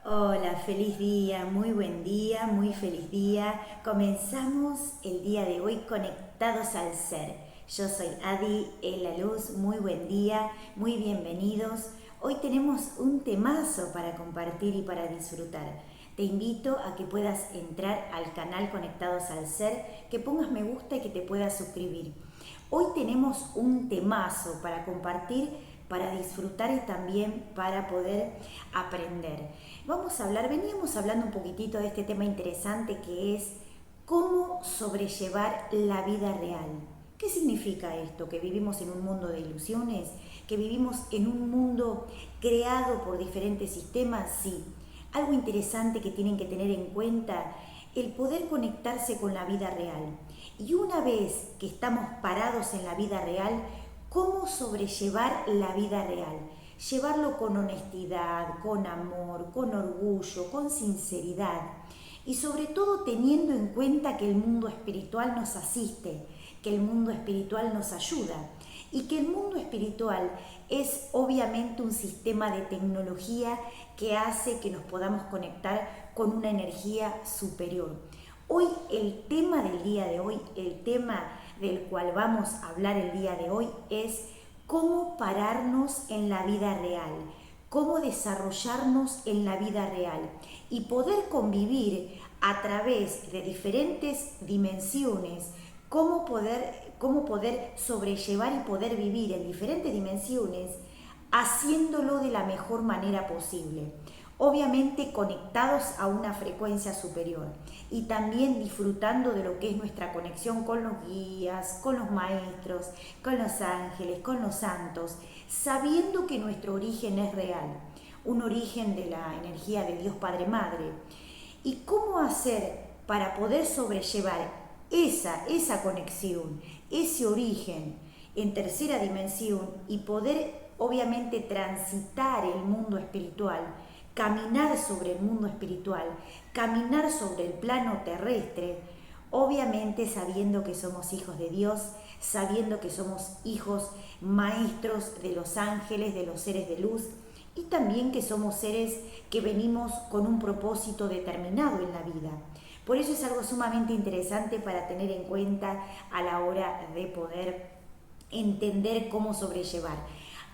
Hola, feliz día, muy buen día, muy feliz día. Comenzamos el día de hoy conectados al ser. Yo soy Adi, en la luz, muy buen día, muy bienvenidos. Hoy tenemos un temazo para compartir y para disfrutar. Te invito a que puedas entrar al canal Conectados al Ser, que pongas me gusta y que te puedas suscribir. Hoy tenemos un temazo para compartir, para disfrutar y también para poder aprender. Veníamos hablando un poquitito de este tema interesante que es cómo sobrellevar la vida real. ¿Qué significa esto? ¿Que vivimos en un mundo de ilusiones? ¿Que vivimos en un mundo creado por diferentes sistemas? Sí. Algo interesante que tienen que tener en cuenta, el poder conectarse con la vida real. Y una vez que estamos parados en la vida real, ¿cómo sobrellevar la vida real? Llevarlo con honestidad, con amor, con orgullo, con sinceridad y sobre todo teniendo en cuenta que el mundo espiritual nos asiste, que el mundo espiritual nos ayuda y que el mundo espiritual es obviamente un sistema de tecnología que hace que nos podamos conectar con una energía superior. Hoy el tema del día de hoy, el tema del cual vamos a hablar el día de hoy es cómo pararnos en la vida real, cómo desarrollarnos en la vida real y poder convivir a través de diferentes dimensiones, cómo poder sobrellevar y poder vivir en diferentes dimensiones haciéndolo de la mejor manera posible. Obviamente conectados a una frecuencia superior y también disfrutando de lo que es nuestra conexión con los guías, con los maestros, con los ángeles, con los santos, sabiendo que nuestro origen es real, un origen de la energía de Dios Padre Madre. ¿Y cómo hacer para poder sobrellevar esa conexión, ese origen en tercera dimensión y poder obviamente transitar el mundo espiritual, caminar sobre el mundo espiritual, caminar sobre el plano terrestre, obviamente sabiendo que somos hijos de Dios, sabiendo que somos hijos maestros de los ángeles, de los seres de luz, y también que somos seres que venimos con un propósito determinado en la vida. Por eso es algo sumamente interesante para tener en cuenta a la hora de poder entender cómo sobrellevar.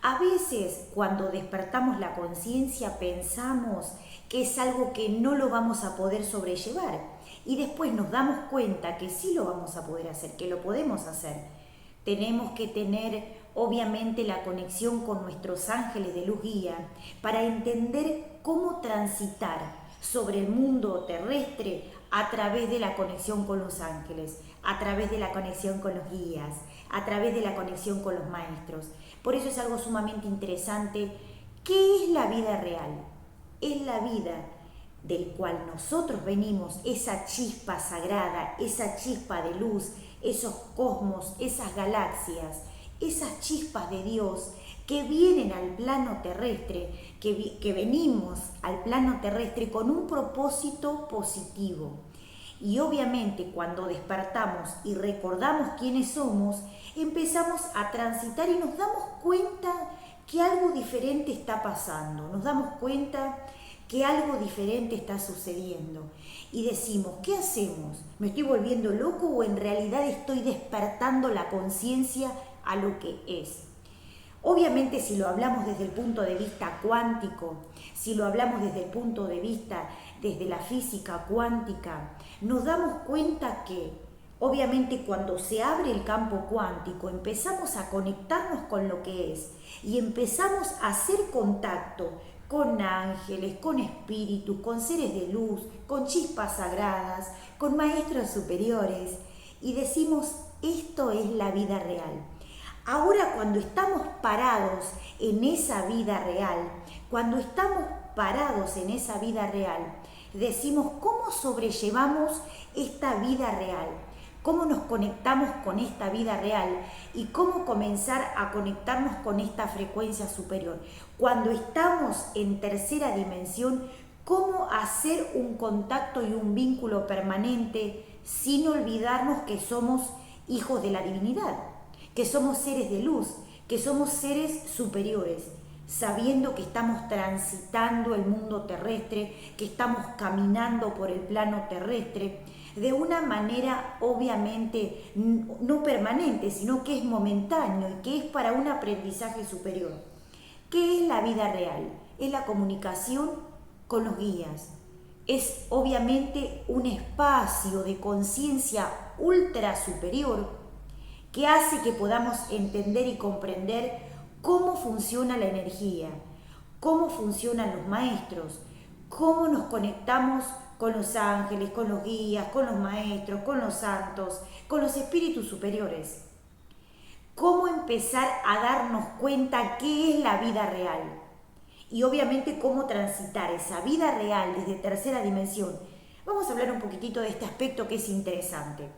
A veces cuando despertamos la conciencia pensamos que es algo que no lo vamos a poder sobrellevar y después nos damos cuenta que sí lo vamos a poder hacer, que lo podemos hacer. Tenemos que tener obviamente la conexión con nuestros ángeles de luz guía para entender cómo transitar sobre el mundo terrestre a través de la conexión con los ángeles, a través de la conexión con los guías, a través de la conexión con los maestros. Por eso es algo sumamente interesante. ¿Qué es la vida real? Es la vida del cual nosotros venimos, esa chispa sagrada, esa chispa de luz, esos cosmos, esas galaxias, esas chispas de Dios que vienen al plano terrestre, que venimos al plano terrestre con un propósito positivo. Y obviamente cuando despertamos y recordamos quiénes somos, empezamos a transitar y nos damos cuenta que algo diferente está pasando, nos damos cuenta que algo diferente está sucediendo y decimos, ¿qué hacemos? ¿Me estoy volviendo loco o en realidad estoy despertando la conciencia a lo que es? Obviamente si lo hablamos desde el punto de vista cuántico, si lo hablamos desde el punto de vista desde la física cuántica, nos damos cuenta que obviamente cuando se abre el campo cuántico empezamos a conectarnos con lo que es y empezamos a hacer contacto con ángeles, con espíritus, con seres de luz, con chispas sagradas, con maestros superiores y decimos, esto es la vida real. Ahora cuando estamos parados en esa vida real, cuando estamos parados en esa vida real, decimos cómo sobrellevamos esta vida real, cómo nos conectamos con esta vida real y cómo comenzar a conectarnos con esta frecuencia superior. Cuando estamos en tercera dimensión, cómo hacer un contacto y un vínculo permanente sin olvidarnos que somos hijos de la divinidad, que somos seres de luz, que somos seres superiores. sabiendo que estamos transitando el mundo terrestre, que estamos caminando por el plano terrestre, de una manera obviamente no permanente, sino que es momentáneo y que es para un aprendizaje superior. ¿Qué es la vida real? Es la comunicación con los guías. Es obviamente un espacio de conciencia ultra superior que hace que podamos entender y comprender cómo funciona la energía, cómo funcionan los maestros, cómo nos conectamos con los ángeles, con los guías, con los maestros, con los santos, con los espíritus superiores. Cómo empezar a darnos cuenta qué es la vida real y obviamente cómo transitar esa vida real desde tercera dimensión. Vamos a hablar un poquitito de este aspecto que es interesante.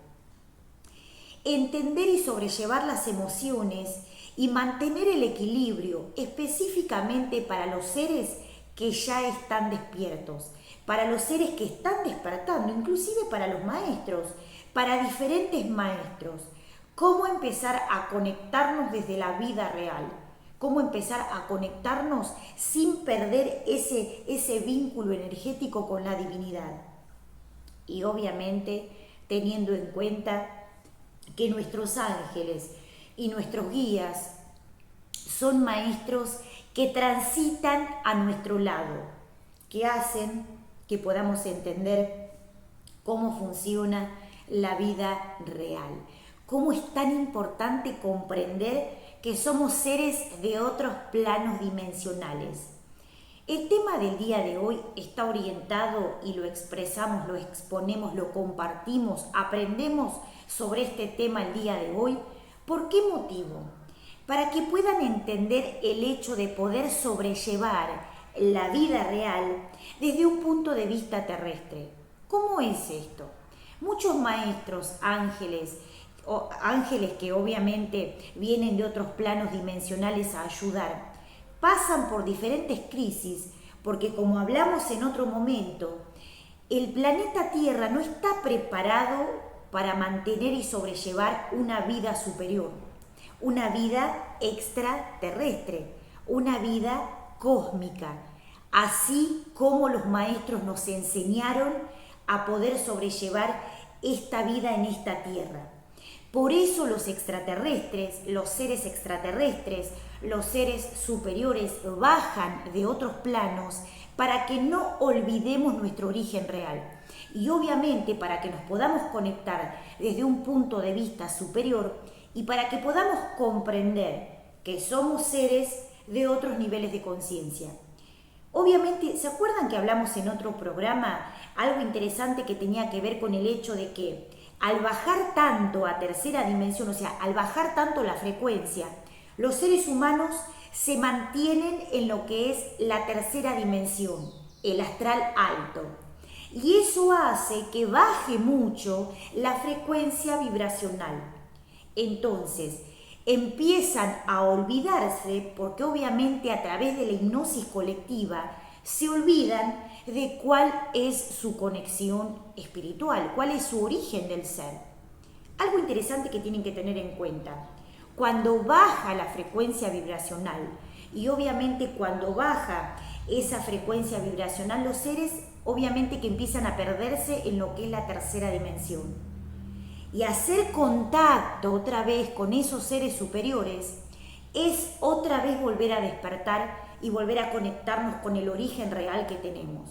Entender y sobrellevar las emociones y mantener el equilibrio específicamente para los seres que ya están despiertos, para los seres que están despertando, inclusive para los maestros, para diferentes maestros. Cómo empezar a conectarnos desde la vida real, cómo empezar a conectarnos sin perder ese vínculo energético con la divinidad. Y obviamente teniendo en cuenta que nuestros ángeles y nuestros guías son maestros que transitan a nuestro lado, que hacen que podamos entender cómo funciona la vida real. Cómo es tan importante comprender que somos seres de otros planos dimensionales. El tema del día de hoy está orientado y lo expresamos, lo exponemos, lo compartimos, aprendemos sobre este tema el día de hoy. ¿Por qué motivo? Para que puedan entender el hecho de poder sobrellevar la vida real desde un punto de vista terrestre. ¿Cómo es esto? Muchos maestros, ángeles que obviamente vienen de otros planos dimensionales a ayudar, pasan por diferentes crisis porque, como hablamos en otro momento, el planeta Tierra no está preparado para mantener y sobrellevar una vida superior, una vida extraterrestre, una vida cósmica, así como los maestros nos enseñaron a poder sobrellevar esta vida en esta Tierra. Por eso los extraterrestres, los seres extraterrestres, los seres superiores bajan de otros planos para que no olvidemos nuestro origen real. Y obviamente para que nos podamos conectar desde un punto de vista superior y para que podamos comprender que somos seres de otros niveles de conciencia. Obviamente, ¿se acuerdan que hablamos en otro programa algo interesante que tenía que ver con el hecho de que al bajar tanto a tercera dimensión, o sea, al bajar tanto la frecuencia, los seres humanos se mantienen en lo que es la tercera dimensión, el astral alto. Y eso hace que baje mucho la frecuencia vibracional. Entonces, empiezan a olvidarse, porque obviamente a través de la hipnosis colectiva se olvidan de cuál es su conexión espiritual, cuál es su origen del ser. Algo interesante que tienen que tener en cuenta, cuando baja la frecuencia vibracional y obviamente cuando baja esa frecuencia vibracional, los seres obviamente que empiezan a perderse en lo que es la tercera dimensión. Y hacer contacto otra vez con esos seres superiores es otra vez volver a despertar y volver a conectarnos con el origen real que tenemos.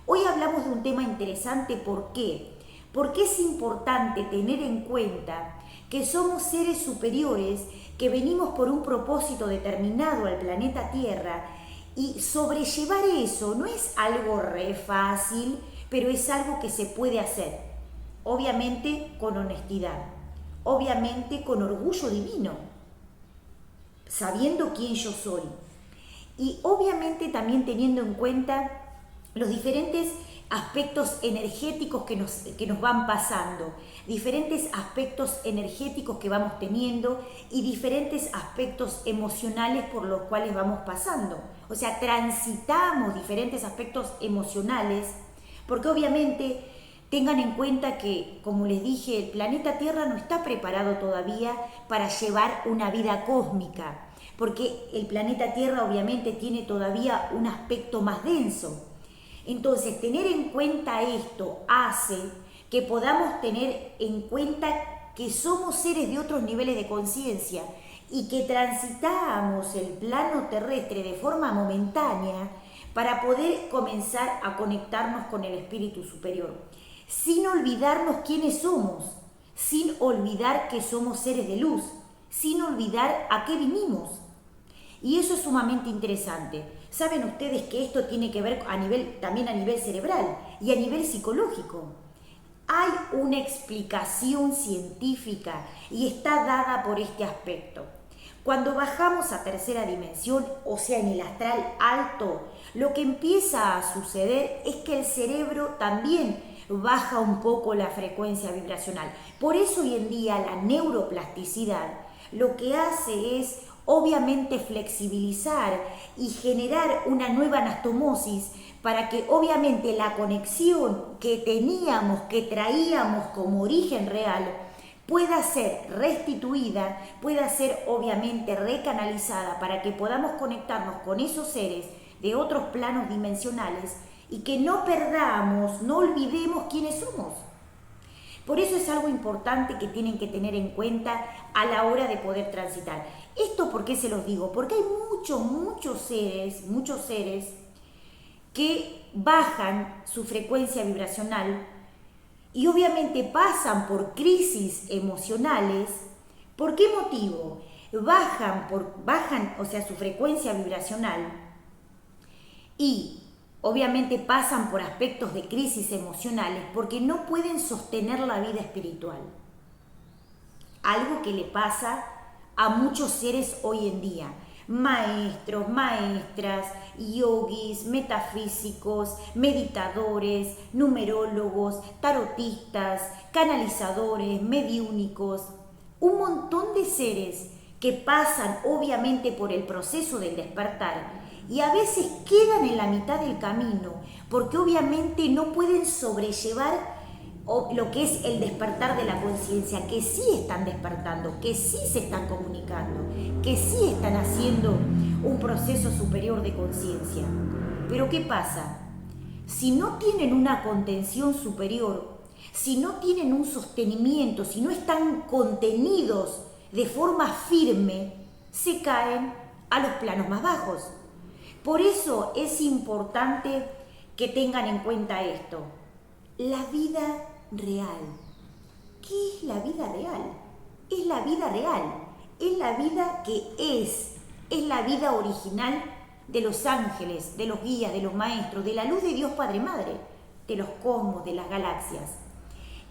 Hoy hablamos de un tema interesante, ¿por qué? Porque es importante tener en cuenta que somos seres superiores que venimos por un propósito determinado al planeta Tierra y sobrellevar eso no es algo re fácil, pero es algo que se puede hacer. Obviamente con honestidad, obviamente con orgullo divino, sabiendo quién yo soy. Y obviamente también teniendo en cuenta los diferentes aspectos energéticos que nos van pasando, diferentes aspectos energéticos que vamos teniendo y diferentes aspectos emocionales por los cuales vamos pasando. O sea, transitamos diferentes aspectos emocionales porque obviamente tengan en cuenta que, como les dije, el planeta Tierra no está preparado todavía para llevar una vida cósmica. porque el planeta Tierra obviamente tiene todavía un aspecto más denso. Entonces, tener en cuenta esto hace que podamos tener en cuenta que somos seres de otros niveles de conciencia y que transitamos el plano terrestre de forma momentánea para poder comenzar a conectarnos con el espíritu superior, sin olvidarnos quiénes somos, sin olvidar que somos seres de luz, sin olvidar a qué vinimos. Y eso es sumamente interesante. Saben ustedes que esto tiene que ver también a nivel cerebral y a nivel psicológico. Hay una explicación científica y está dada por este aspecto. Cuando bajamos a tercera dimensión, o sea, en el astral alto, lo que empieza a suceder es que el cerebro también baja un poco la frecuencia vibracional. Por eso hoy en día la neuroplasticidad lo que hace es obviamente flexibilizar y generar una nueva anastomosis para que obviamente la conexión que teníamos, que traíamos como origen real, pueda ser restituida, pueda ser obviamente recanalizada para que podamos conectarnos con esos seres de otros planos dimensionales y que no perdamos, no olvidemos quiénes somos. Por eso es algo importante que tienen que tener en cuenta a la hora de poder transitar. ¿Esto por qué se los digo? Porque hay muchos seres que bajan su frecuencia vibracional y obviamente pasan por crisis emocionales. ¿Por qué motivo? Bajan, o sea, su frecuencia vibracional y obviamente pasan por aspectos de crisis emocionales porque no pueden sostener la vida espiritual. Algo que le pasa a muchos seres hoy en día. Maestros, maestras, yogis, metafísicos, meditadores, numerólogos, tarotistas, canalizadores, mediúnicos. Un montón de seres que pasan obviamente por el proceso del despertar y a veces quedan en la mitad del camino porque obviamente no pueden sobrellevar lo que es el despertar de la conciencia, que sí están despertando, que sí se están comunicando, que sí están haciendo un proceso superior de conciencia. Pero ¿qué pasa? Si no tienen una contención superior, si no tienen un sostenimiento, si no están contenidos de forma firme, se caen a los planos más bajos. Por eso es importante que tengan en cuenta esto. La vida real. ¿Qué es la vida real? Es la vida real. Es la vida que es. Es la vida original de los ángeles, de los guías, de los maestros, de la luz de Dios Padre Madre, de los cosmos, de las galaxias.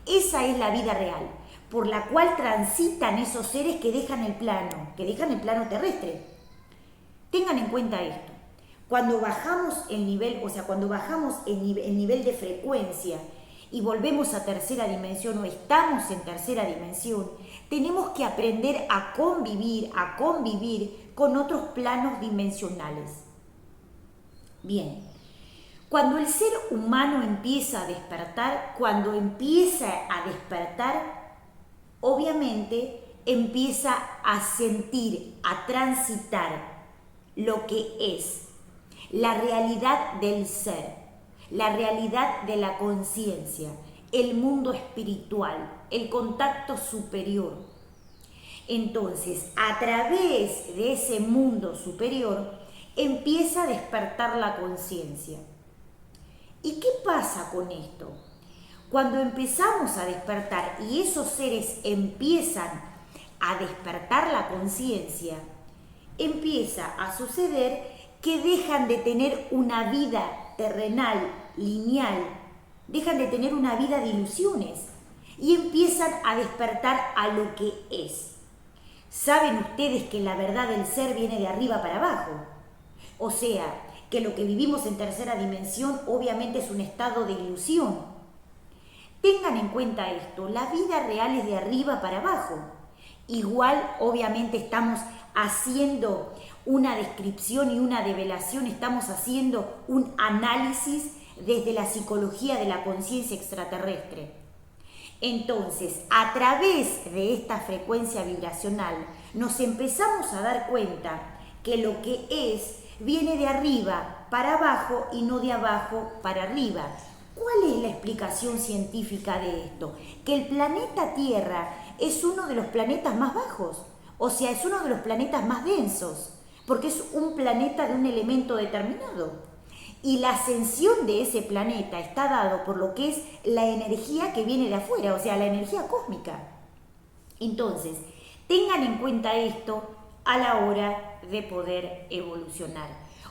Esa es la vida real, por la cual transitan esos seres que dejan el plano terrestre. Tengan en cuenta esto. Cuando bajamos el nivel, o sea, cuando bajamos el nivel de frecuencia y volvemos a tercera dimensión o estamos en tercera dimensión, tenemos que aprender a convivir con otros planos dimensionales. Bien, cuando el ser humano empieza a despertar, obviamente empieza a sentir, a transitar lo que es la realidad del ser, la realidad de la conciencia, el mundo espiritual, el contacto superior. Entonces, a través de ese mundo superior, empieza a despertar la conciencia. ¿Y qué pasa con esto? Cuando empezamos a despertar y esos seres empiezan a despertar la conciencia, empieza a suceder que dejan de tener una vida terrenal, lineal, dejan de tener una vida de ilusiones y empiezan a despertar a lo que es. ¿Saben ustedes que la verdad del ser viene de arriba para abajo? O sea, que lo que vivimos en tercera dimensión obviamente es un estado de ilusión. Tengan en cuenta esto, la vida real es de arriba para abajo. Igual, obviamente, estamos haciendo una descripción y una develación, estamos haciendo un análisis desde la psicología de la conciencia extraterrestre. Entonces, a través de esta frecuencia vibracional, nos empezamos a dar cuenta que lo que es viene de arriba para abajo y no de abajo para arriba. ¿Cuál es la explicación científica de esto? Que el planeta Tierra es uno de los planetas más bajos, o sea, es uno de los planetas más densos, porque es un planeta de un elemento determinado. Y la ascensión de ese planeta está dado por lo que es la energía que viene de afuera, o sea, la energía cósmica. Entonces, tengan en cuenta esto a la hora de poder evolucionar.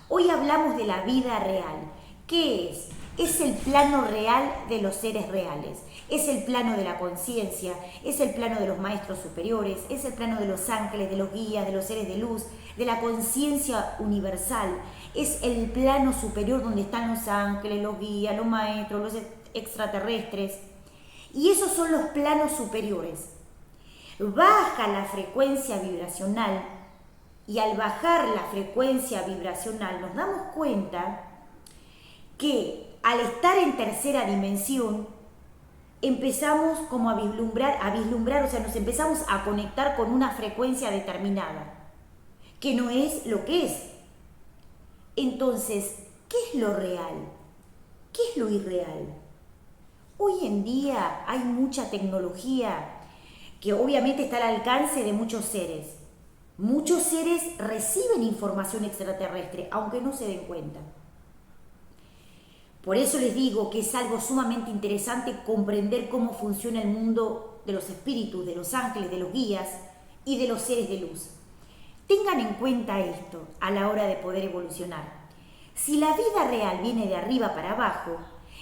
Hoy hablamos de la vida real. ¿Qué es? Es el plano real de los seres reales. Es el plano de la conciencia, es el plano de los maestros superiores, es el plano de los ángeles, de los guías, de los seres de luz, de la conciencia universal. Es el plano superior donde están los ángeles, los guías, los maestros, los extraterrestres. Y esos son los planos superiores. Baja la frecuencia vibracional y al bajar la frecuencia vibracional nos damos cuenta que al estar en tercera dimensión empezamos como a vislumbrar, o sea, nos empezamos a conectar con una frecuencia determinada, que no es lo que es. Entonces, ¿qué es lo real? ¿Qué es lo irreal? Hoy en día hay mucha tecnología que obviamente está al alcance de muchos seres. Muchos seres reciben información extraterrestre, aunque no se den cuenta. Por eso les digo que es algo sumamente interesante comprender cómo funciona el mundo de los espíritus, de los ángeles, de los guías y de los seres de luz. Tengan en cuenta esto a la hora de poder evolucionar. Si la vida real viene de arriba para abajo,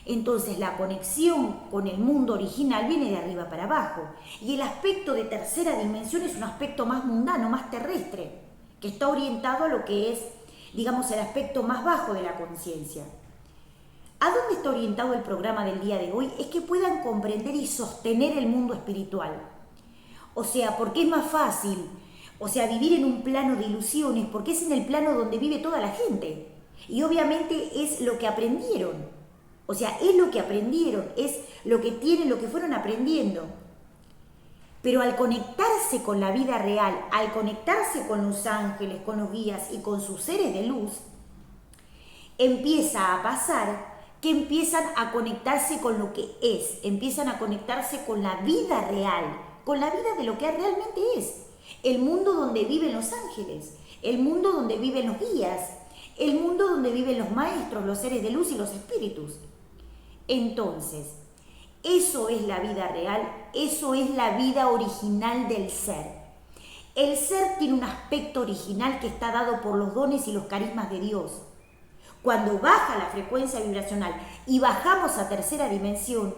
entonces la conexión con el mundo original viene de arriba para abajo. Y el aspecto de tercera dimensión es un aspecto más mundano, más terrestre, que está orientado a lo que es, digamos, el aspecto más bajo de la conciencia. ¿A dónde está orientado el programa del día de hoy? Es que puedan comprender y sostener el mundo espiritual. O sea, porque es más fácil, o sea, vivir en un plano de ilusiones, porque es en el plano donde vive toda la gente. Y obviamente es lo que aprendieron. O sea, es lo que aprendieron, es lo que tienen, lo que fueron aprendiendo. Pero al conectarse con la vida real, al conectarse con los ángeles, con los guías y con sus seres de luz, empieza a pasar que empiezan a conectarse con lo que es, empiezan a conectarse con la vida real, con la vida de lo que realmente es, el mundo donde viven los ángeles, el mundo donde viven los guías, el mundo donde viven los maestros, los seres de luz y los espíritus. Entonces, eso es la vida real, eso es la vida original del ser. El ser tiene un aspecto original que está dado por los dones y los carismas de Dios. Cuando baja la frecuencia vibracional y bajamos a tercera dimensión,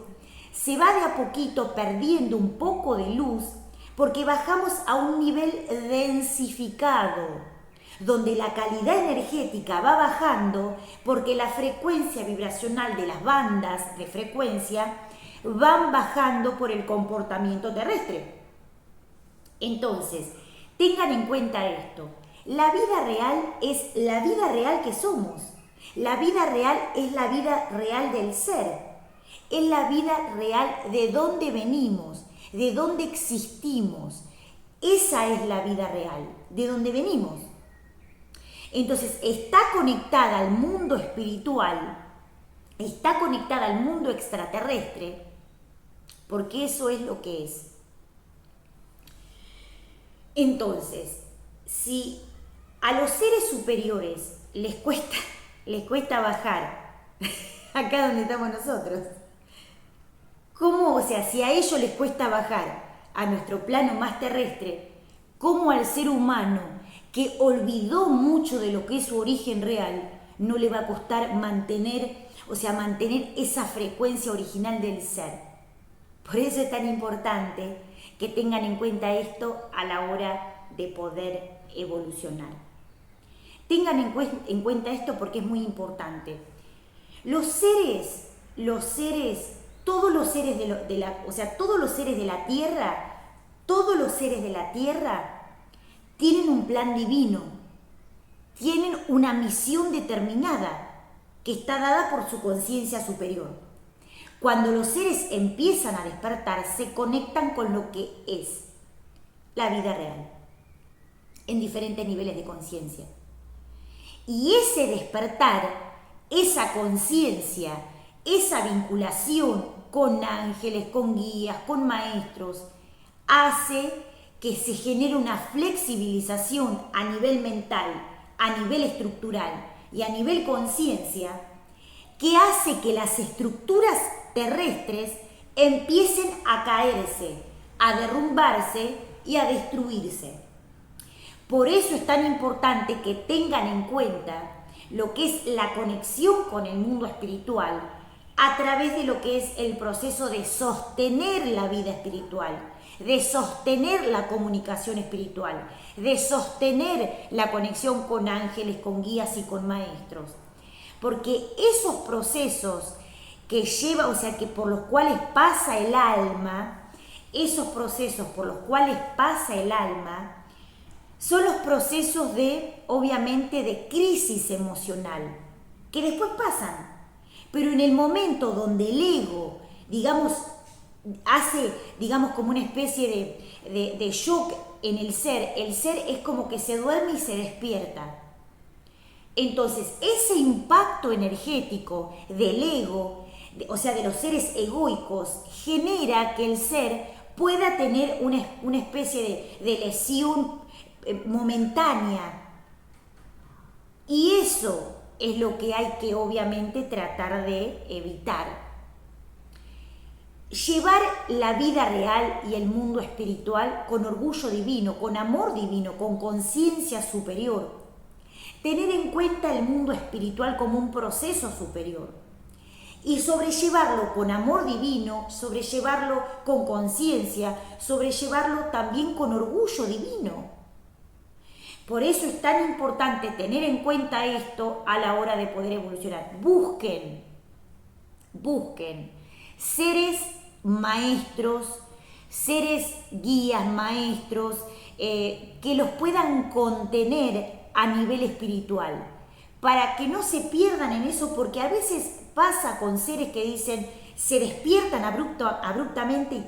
se va de a poquito perdiendo un poco de luz porque bajamos a un nivel densificado, donde la calidad energética va bajando porque la frecuencia vibracional de las bandas de frecuencia van bajando por el comportamiento terrestre. Entonces, tengan en cuenta esto. La vida real es la vida real que somos. La vida real es la vida real del ser. Es la vida real de dónde venimos, de dónde existimos. Esa es la vida real, de dónde venimos. Entonces, está conectada al mundo espiritual, está conectada al mundo extraterrestre, porque eso es lo que es. Entonces, si a los seres superiores les cuesta bajar acá donde estamos nosotros, ¿cómo? O sea, si a ellos les cuesta bajar a nuestro plano más terrestre, ¿cómo al ser humano que olvidó mucho de lo que es su origen real no le va a costar mantener esa frecuencia original del ser? Por eso es tan importante que tengan en cuenta esto a la hora de poder evolucionar. Tengan en cuenta esto porque es muy importante. Todos los seres de la Tierra tienen un plan divino, tienen una misión determinada que está dada por su conciencia superior. Cuando los seres empiezan a despertar, se conectan con lo que es la vida real, en diferentes niveles de conciencia. Y ese despertar, esa conciencia, esa vinculación con ángeles, con guías, con maestros, hace que se genere una flexibilización a nivel mental, a nivel estructural y a nivel conciencia, que hace que las estructuras terrestres empiecen a caerse, a derrumbarse y a destruirse. Por eso es tan importante que tengan en cuenta lo que es la conexión con el mundo espiritual a través de lo que es el proceso de sostener la vida espiritual, de sostener la comunicación espiritual, de sostener la conexión con ángeles, con guías y con maestros. Porque esos procesos que lleva, o sea, que por los cuales pasa el alma, esos procesos por los cuales pasa el alma, son los procesos de, obviamente, de crisis emocional, que después pasan. Pero en el momento donde el ego, digamos, hace, digamos, como una especie de shock en el ser es como que se duerme y se despierta. Entonces, ese impacto energético del ego, o sea, de los seres egoicos, genera que el ser pueda tener una especie de lesión momentánea. Y eso es lo que hay que obviamente tratar de evitar. Llevar la vida real y el mundo espiritual con orgullo divino, con amor divino, con conciencia superior. Tener en cuenta el mundo espiritual como un proceso superior. Y sobrellevarlo con amor divino, sobrellevarlo con conciencia, sobrellevarlo también con orgullo divino. Por eso es tan importante tener en cuenta esto a la hora de poder evolucionar. Busquen seres maestros, seres guías, maestros, que los puedan contener a nivel espiritual, para que no se pierdan en eso, porque a veces pasa con seres que dicen, se despiertan abruptamente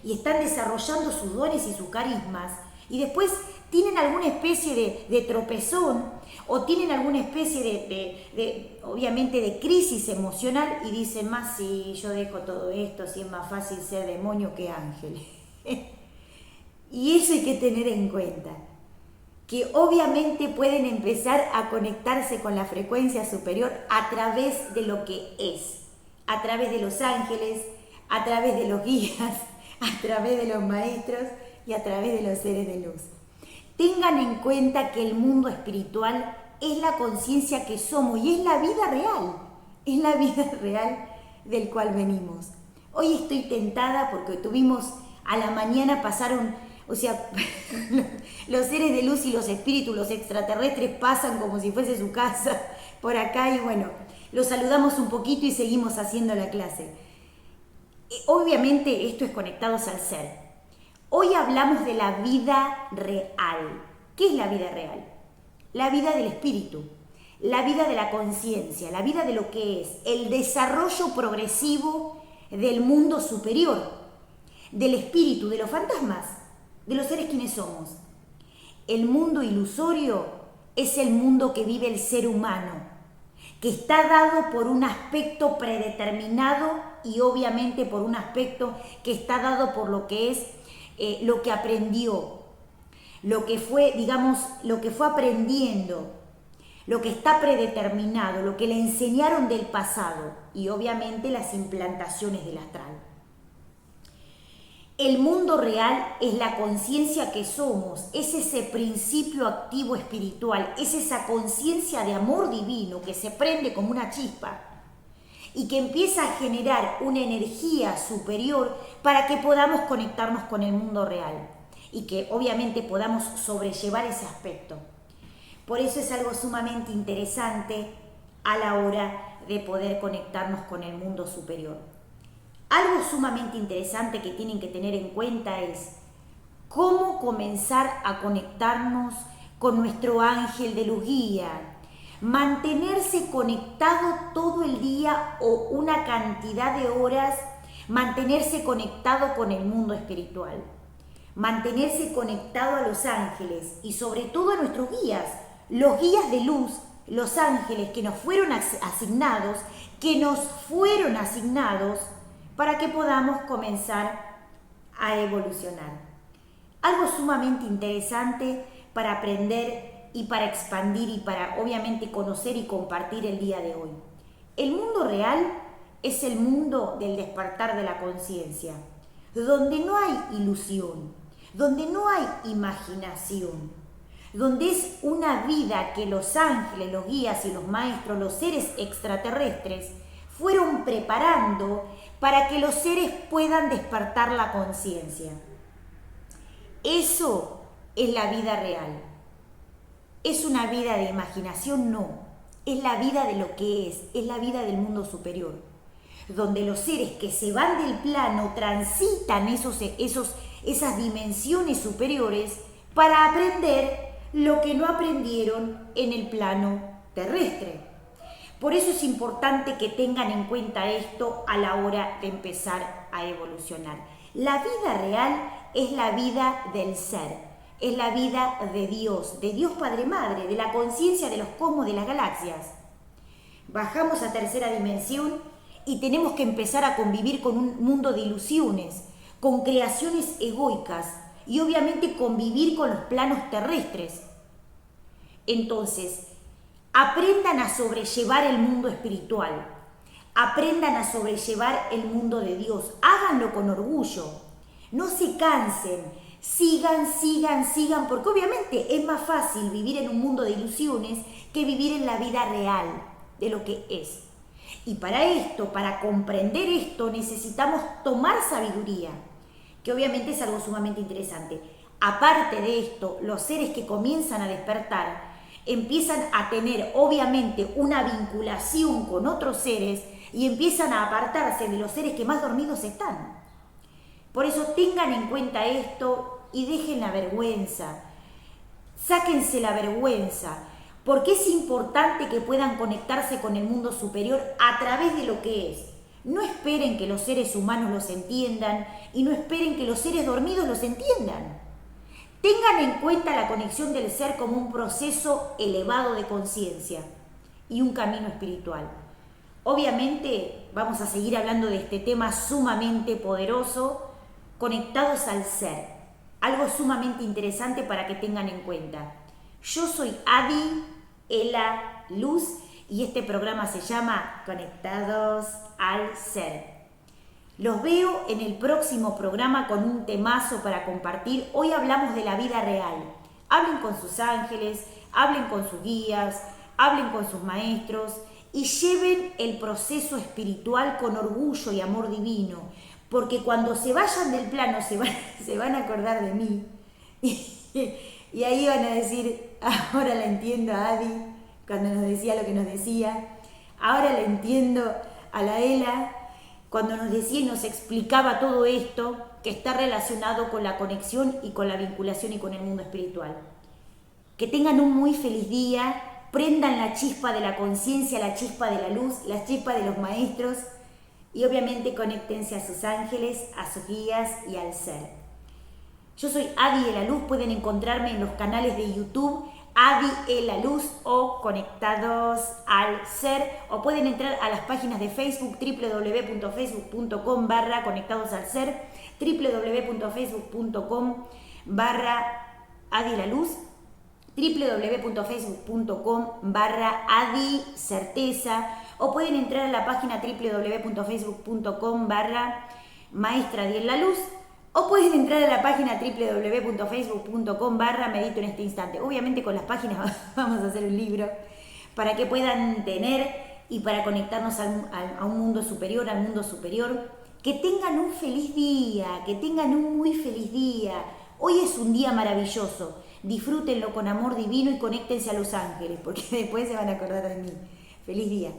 y están desarrollando sus dones y sus carismas, y después tienen alguna especie de tropezón o tienen alguna especie obviamente, de crisis emocional y dicen, más si yo dejo todo esto, si es más fácil ser demonio que ángel. Y eso hay que tener en cuenta, que obviamente pueden empezar a conectarse con la frecuencia superior a través de lo que es, a través de los ángeles, a través de los guías, a través de los maestros y a través de los seres de luz. Tengan en cuenta que el mundo espiritual es la conciencia que somos y es la vida real del cual venimos. Hoy estoy tentada porque a la mañana pasaron, o sea, los seres de luz y los espíritus, los extraterrestres pasan como si fuese su casa por acá y bueno, los saludamos un poquito y seguimos haciendo la clase. Obviamente esto es conectados al ser. Hoy hablamos de la vida real. ¿Qué es la vida real? La vida del espíritu, la vida de la conciencia, la vida de lo que es el desarrollo progresivo del mundo superior, del espíritu, de los fantasmas, de los seres quienes somos. El mundo ilusorio es el mundo que vive el ser humano, que está dado por un aspecto predeterminado y obviamente por un aspecto que está dado por lo que es lo que aprendió, lo que fue, digamos, lo que fue aprendiendo, lo que está predeterminado, lo que le enseñaron del pasado y obviamente las implantaciones del astral. El mundo real es la conciencia que somos, es ese principio activo espiritual, es esa conciencia de amor divino que se prende como una chispa y que empieza a generar una energía superior para que podamos conectarnos con el mundo real y que obviamente podamos sobrellevar ese aspecto. Por eso es algo sumamente interesante a la hora de poder conectarnos con el mundo superior. Algo sumamente interesante que tienen que tener en cuenta es cómo comenzar a conectarnos con nuestro ángel de luz guía. mantenerse conectado todo el día o una cantidad de horas, mantenerse conectado con el mundo espiritual, mantenerse conectado a los ángeles y sobre todo a nuestros guías, los guías de luz, los ángeles que nos fueron asignados, para que podamos comenzar a evolucionar. Algo sumamente interesante para aprender y para expandir y para obviamente conocer y compartir el día de hoy. El mundo real es el mundo del despertar de la conciencia, donde no hay ilusión, donde no hay imaginación, donde es una vida que los ángeles, los guías y los maestros, los seres extraterrestres, fueron preparando para que los seres puedan despertar la conciencia. Eso es la vida real. ¿Es una vida de imaginación? No. Es la vida de lo que es la vida del mundo superior, donde los seres que se van del plano transitan esas dimensiones superiores para aprender lo que no aprendieron en el plano terrestre. Por eso es importante que tengan en cuenta esto a la hora de empezar a evolucionar. La vida real es la vida del ser, es la vida de Dios Padre Madre, de la conciencia de los cosmos, de las galaxias. Bajamos a tercera dimensión y tenemos que empezar a convivir con un mundo de ilusiones, con creaciones egoicas y obviamente convivir con los planos terrestres. Entonces, aprendan a sobrellevar el mundo espiritual, aprendan a sobrellevar el mundo de Dios, háganlo con orgullo, no se cansen, sigan, porque obviamente es más fácil vivir en un mundo de ilusiones que vivir en la vida real de lo que es. Y para esto, para comprender esto, necesitamos tomar sabiduría, que obviamente es algo sumamente interesante. Aparte de esto, los seres que comienzan a despertar empiezan a tener obviamente una vinculación con otros seres y empiezan a apartarse de los seres que más dormidos están. Por eso tengan en cuenta esto y dejen la vergüenza, sáquense la vergüenza, porque es importante que puedan conectarse con el mundo superior a través de lo que es. No esperen que los seres humanos los entiendan y no esperen que los seres dormidos los entiendan. Tengan en cuenta la conexión del ser como un proceso elevado de conciencia y un camino espiritual. Obviamente vamos a seguir hablando de este tema sumamente poderoso, conectados al ser. Algo sumamente interesante para que tengan en cuenta. Yo soy Adi, Ela Luz, y este programa se llama Conectados al Ser. Los veo en el próximo programa con un temazo para compartir. Hoy hablamos de la vida real. Hablen con sus ángeles, hablen con sus guías, hablen con sus maestros y lleven el proceso espiritual con orgullo y amor divino, porque cuando se vayan del plano se van a acordar de mí y ahí van a decir, ahora la entiendo a Adi, cuando nos decía lo que nos decía, ahora la entiendo a la Ela, cuando nos decía y nos explicaba todo esto que está relacionado con la conexión y con la vinculación y con el mundo espiritual. Que tengan un muy feliz día, prendan la chispa de la conciencia, la chispa de la luz, la chispa de los maestros y obviamente conéctense a sus ángeles, a sus guías y al ser. Yo soy Adi de la Luz, pueden encontrarme en los canales de YouTube Adi la Luz o Conectados al Ser, o pueden entrar a las páginas de Facebook www.facebook.com/Conectados al Ser, www.facebook.com/Adi la Luz, www.facebook.com/Adi Certeza, o pueden entrar a la página www.facebook.com/Maestra Adi la Luz, o pueden entrar a la página www.facebook.com/Medito en este instante. Obviamente con las páginas vamos a hacer un libro para que puedan tener y para conectarnos a un mundo superior, al mundo superior. Que tengan un feliz día, que tengan un muy feliz día. Hoy es un día maravilloso. Disfrútenlo con amor divino y conéctense a los ángeles, porque después se van a acordar de mí. Feliz día.